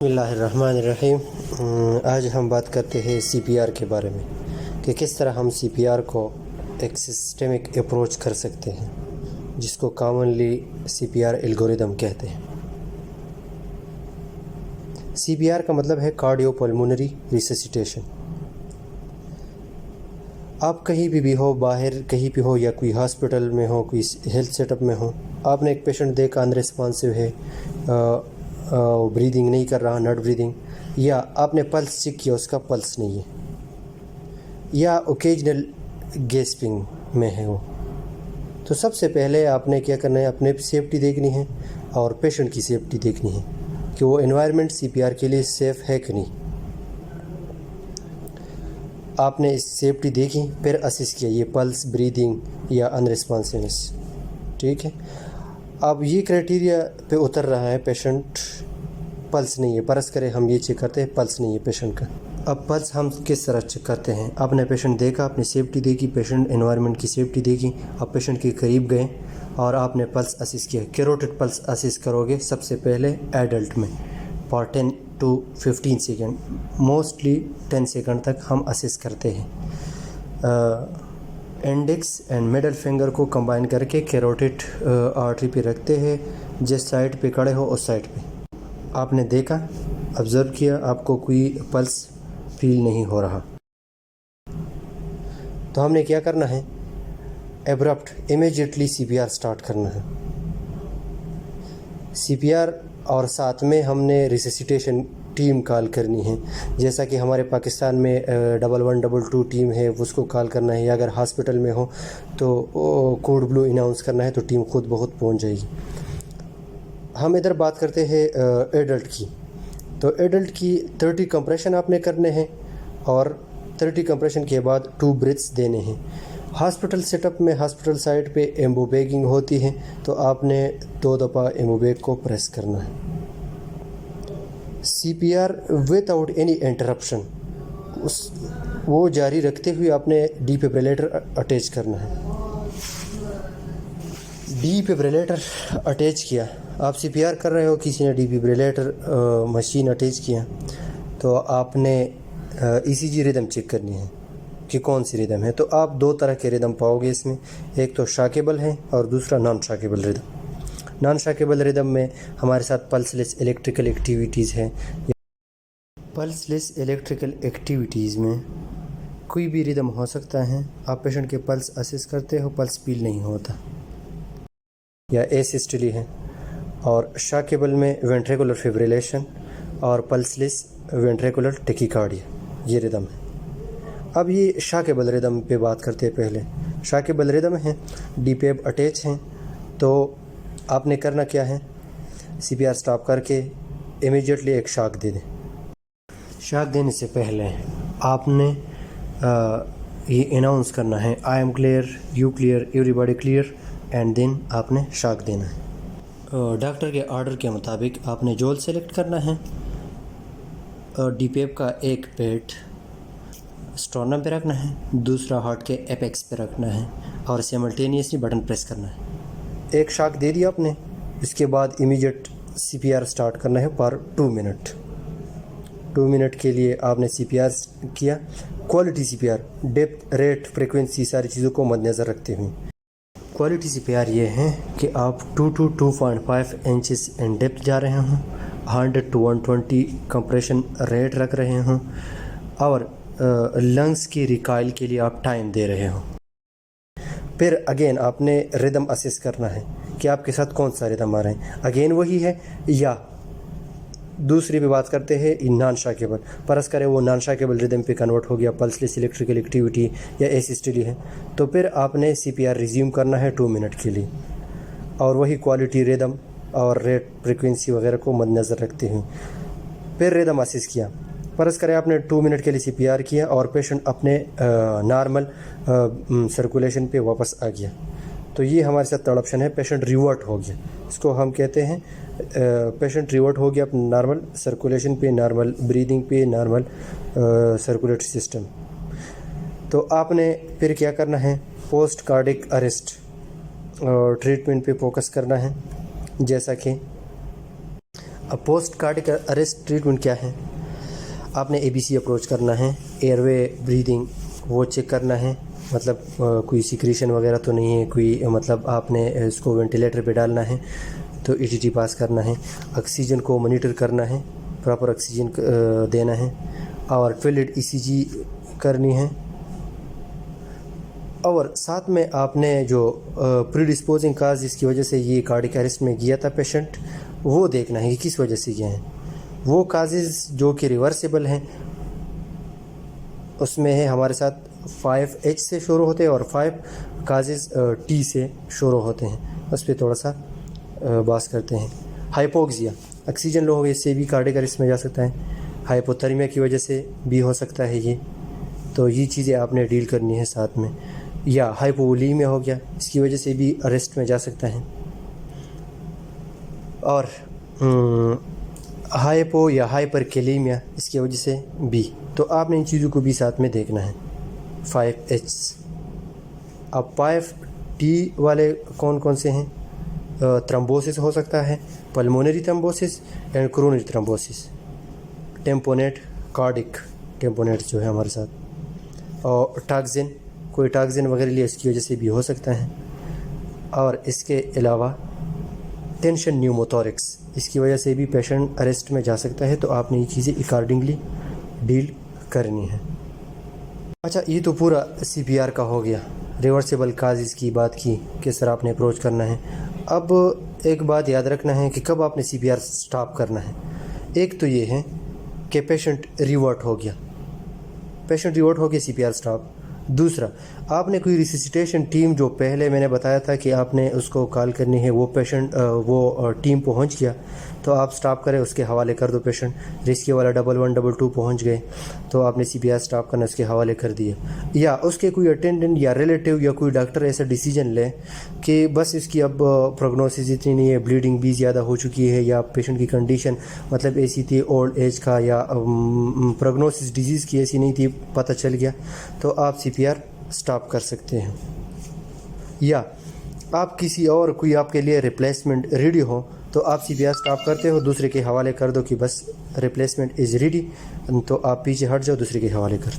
बिस्मिल्लाहिर्रहमानिर्रहीम। आज हम बात करते हैं CPR के बारे में कि किस तरह हम CPR को एक सिस्टमिक अप्रोच कर सकते हैं, जिसको कॉमनली CPR एल्गोरिदम कहते हैं। CPR का मतलब है कार्डियोपल्मोनरी रिससिटेशन। आप कहीं भी हो, बाहर कहीं भी हो या कोई हॉस्पिटल में हो, कोई हेल्थ सेटअप में हो, आपने एक पेशेंट देखा अनरिस्पॉन्सिव है, ब्रीदिंग नहीं कर रहा, नॉट ब्रीदिंग, या आपने पल्स चेक किया उसका पल्स नहीं है, या ओकेजनल गैस्पिंग में है वो, तो सबसे पहले आपने क्या करना है, अपने सेफ्टी देखनी है और पेशेंट की सेफ्टी देखनी है कि वो एनवायरनमेंट CPR के लिए सेफ़ है कि नहीं। आपने इस सेफ्टी देखी, फिर असिस्ट किया ये पल्स, ब्रीदिंग या अनरिस्पॉन्सिवनेस, ठीक है। अब ये क्राइटेरिया पे उतर रहा है पेशेंट, पल्स नहीं है, परस करे हम ये चेक करते हैं पल्स नहीं है पेशेंट का। अब पल्स हम किस तरह चेक करते हैं, आपने पेशेंट देखा, अपनी सेफ्टी देखी, पेशेंट एनवायरनमेंट की सेफ्टी देखी, अब पेशेंट के करीब गए और आपने पल्स असिस्ट किया। कैरोटिड पल्स असिस्ट करोगे सबसे पहले एडल्ट में for 10 to 15 second, mostly 10 second तक हम असिस्ट करते हैं। इंडेक्स एंड मिडल फिंगर को कंबाइन करके कैरोटिड आर्टरी पे रखते हैं, जिस साइड पे खड़े हो उस साइड पे। आपने देखा, ऑब्ज़र्व किया, आपको कोई पल्स फील नहीं हो रहा, तो हमने क्या करना है, एब्रप्ट इमीडिएटली CPR स्टार्ट करना है। CPR और साथ में हमने रिससिटेशन टीम कॉल करनी है, जैसा कि हमारे पाकिस्तान में 1112 टीम है, उसको कॉल करना है, या अगर हॉस्पिटल में हो तो कोड ब्लू अनाउंस करना है, तो टीम खुद बहुत पहुंच जाएगी। हम इधर बात करते हैं एडल्ट की, तो एडल्ट की 30 कंप्रेशन आपने करने हैं और 30 कंप्रेशन के बाद 2 ब्रीथ्स देने हैं। हॉस्पिटल सेटअप में हॉस्पिटल साइड पे एम्बोबैगिंग होती है, तो आपने 2 दफ़ा एम्बोबैग को प्रेस करना है। CPR विदाउट एनी इंटरप्शन, वो जारी रखते हुए आपने डिफिब्रिलेटर अटैच करना है। डिफिब्रिलेटर अटैच किया, आप CPR कर रहे हो, किसी ने डिफिब्रिलेटर मशीन अटैच किया, तो आपने ECG रिदम चेक करनी है कि कौन सी रिदम है। तो आप 2 तरह के रिदम पाओगे इसमें, एक तो शॉकेबल है और दूसरा non shockable rhythm. Non shockable rhythm में हमारे साथ पल्सलेस इलेक्ट्रिकल एक्टिविटीज़ हैं। पल्सलेस इलेक्ट्रिकल एक्टिविटीज़ में कोई भी रिदम हो सकता है। आप पेशेंट के पल्स असिस्ट करते हो, पल्स फील नहीं होता, या एसिस्टली है। और शॉकेबल में वेंट्रिकुलर फिब्रिलेशन और पल्सलेस वेंट्रिकुलर टेकिकार्डिया, ये रिदम है। अब ये शॉकेबल रिदम पे बात करते हैं। पहले शॉकेबल रिदम है, DPAP अटैच हैं, तो आपने करना क्या है, CPR स्टॉप करके इमीडिएटली एक शॉक दे दें। शॉक देने से पहले आपने ये अनाउंस करना है, I am clear, you clear, everybody clear, and then आपने शॉक देना है। डॉक्टर के ऑर्डर के मुताबिक आपने जोल सेलेक्ट करना है और DPAP का एक पेड स्टोर्नम पे रखना है, दूसरा हार्ट के एपेक्स पे रखना है और सिमल्टेनियसली बटन प्रेस करना है। एक शॉक दे दिया आपने, इसके बाद इमीडिएट CPR स्टार्ट करना है फॉर 2 मिनट। 2 मिनट के लिए आपने CPR किया। Quality CPR, depth, rate, frequency, सारी चीज़ों को मद्देनज़र रखते हुए क्वालिटी CPR ये है कि आप 2 to 2.5 इंचेस इन डेप्थ जा रहे हों, 100 to 120 कंप्रेशन रेट रख रहे हों, और लंग्स की रिकॉइल के लिए आप टाइम दे रहे हो। फिर अगेन आपने रिदम असेस करना है कि आपके साथ कौन सा रिदम आ रहे हैं, अगेन वही है या दूसरी भी बात करते हैं नॉन शॉकेबल, परस करे वो नॉन शॉकेबल रिदम पे कन्वर्ट हो गया, पल्सलेस इलेक्ट्रिकल एक्टिविटी या एसिस्टली है, तो फिर आपने CPR रिज्यूम करना है 2 मिनट के लिए, और वही क्वालिटी रिदम और रेट, फ्रिक्वेंसी वगैरह को मद्देनज़र रखते हुए फिर रिदम असेस किया। परस करें आपने 2 मिनट के लिए CPR किया और पेशेंट अपने नॉर्मल सर्कुलेशन पे वापस आ गया, तो ये हमारे साथ थर्ड ऑप्शन है, पेशेंट रिवर्ट हो गया। इसको हम कहते हैं पेशेंट रिवर्ट हो गया अपने नॉर्मल सर्कुलेशन पे, नॉर्मल ब्रीदिंग पे, नॉर्मल सर्कुलेटरी सिस्टम। तो आपने फिर क्या करना है, पोस्ट कार्डिक अरेस्ट ट्रीटमेंट पे फोकस करना है, जैसा कि اب پوسٹ کارڈک اریسٹ ٹریٹمنٹ کیا ہے؟ آپ نے ABC اپروچ کرنا ہے، ایئر وے بریدنگ وہ چیک کرنا ہے، مطلب کوئی سیکریشن وغیرہ تو نہیں ہے، کوئی مطلب آپ نے اس کو وینٹیلیٹر پہ ڈالنا ہے تو ETT پاس کرنا ہے، آکسیجن کو مانیٹر کرنا ہے، پراپر آکسیجن دینا ہے، اور ٹوائلٹ ECG کرنی ہے، اور ساتھ میں آپ نے جو پری ڈسپوزنگ کاز جس کی وجہ سے یہ کارڈک اریسٹ میں گیا تھا پیشنٹ، وہ دیکھنا ہے کہ کس وجہ سے گیا ہے۔ وہ کازز جو کہ ریورسیبل ہیں اس میں ہے ہمارے ساتھ 5H سے شروع ہوتے ہیں اور 5 کازز T سے شروع ہوتے ہیں، اس پہ تھوڑا سا بات کرتے ہیں۔ ہائپوکسیا، آکسیجن لو ہو گئے، اس سے بھی کارڈک اریسٹ میں جا سکتا ہے، ہائپوتھرمیا کی وجہ سے بھی ہو سکتا ہے یہ، تو یہ چیزیں آپ نے ڈیل کرنی ہے ساتھ میں، یا ہائپوولیمیا ہو گیا، اس کی وجہ سے بھی اریسٹ میں جا سکتا ہے، اور ہائپو یا ہائپر کیلیمیا اس کی وجہ سے بھی، تو آپ نے ان چیزوں کو بھی ساتھ میں دیکھنا ہے۔ 5H، اب 5T والے کون کون سے ہیں؟ تھرمبوسس ہو سکتا ہے، پلمونری تھرمبوسس اینڈ کرونری تھرمبوسس، ٹیمپونیٹ، کارڈک ٹیمپونیٹ جو ہے ہمارے ساتھ، اور ٹاکزن، کوئی ٹاکزن وغیرہ لیے اس کی وجہ سے بھی ہو سکتا ہے، اور اس کے علاوہ ٹینشن نیوموتھورکس، اس کی وجہ سے بھی پیشنٹ اریسٹ میں جا سکتا ہے، تو آپ نے یہ چیزیں اکارڈنگلی ڈیل کرنی ہے۔ اچھا، یہ تو پورا CPR کا ہو گیا، ریورسیبل کازز کی بات کی، کس طرح آپ نے اپروچ کرنا ہے۔ اب ایک بات یاد رکھنا ہے کہ کب آپ نے CPR سٹاپ کرنا ہے۔ ایک تو یہ ہے کہ پیشنٹ ریورٹ ہو گیا، CPR سٹاپ۔ دوسرا، آپ نے کوئی ریسیسیٹیشن ٹیم جو پہلے میں نے بتایا تھا کہ آپ نے اس کو کال کرنی ہے، وہ ٹیم پہنچ گیا تو آپ سٹاپ کریں، اس کے حوالے کر دو پیشنٹ۔ ریسکیو والا 1122 پہنچ گئے تو آپ نے CPR سٹاپ کرنا، اس کے حوالے کر دیا، یا اس کے کوئی اٹینڈنٹ یا ریلیٹیو یا کوئی ڈاکٹر ایسا ڈیسیجن لے کہ بس اس کی اب پروگنوسس اتنی نہیں ہے، بلیڈنگ بھی زیادہ ہو چکی ہے، یا پیشنٹ کی کنڈیشن مطلب ایسی تھی اولڈ ایج کا، یا پروگنوسس ڈیزیز کی ایسی نہیں تھی، پتہ چل گیا، تو آپ CPR سٹاپ کر سکتے ہیں۔ یا آپ کسی اور کوئی آپ کے لیے ریپلیسمنٹ ریڈی ہو تو آپ CPR سٹاپ کرتے ہو، دوسرے کے حوالے کر دو کہ بس ریپلیسمنٹ از ریڈی، تو آپ پیچھے ہٹ جاؤ، دوسرے کے حوالے کر دو۔